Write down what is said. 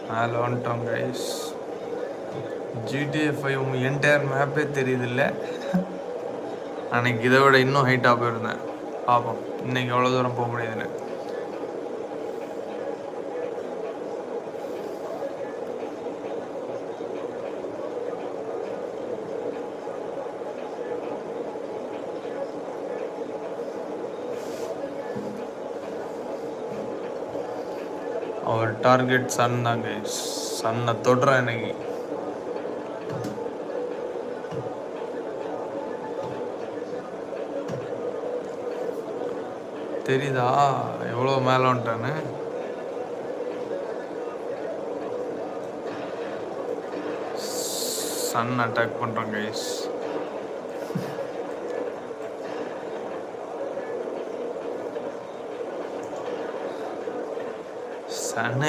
மேலே வந்துட்டோம் guys. GTA 5 entire மேப்பே தெரியுது இல்லை. அன்னைக்கு இதை விட இன்னும் ஹைட்டாக போயிருந்தேன். பார்ப்போம் இன்னைக்கு எவ்வளோ தூரம் போக முடியுதுன்னு. அவர் டார்கெட் சன் தான் கைஸ். சன்னை தொடுறேன் இன்னைக்கு. தெரியுதா எவ்வளோ மேலே வந்துட்டான்னு? சன் அட்டாக் பண்ணுறோம் கைஸ். சன்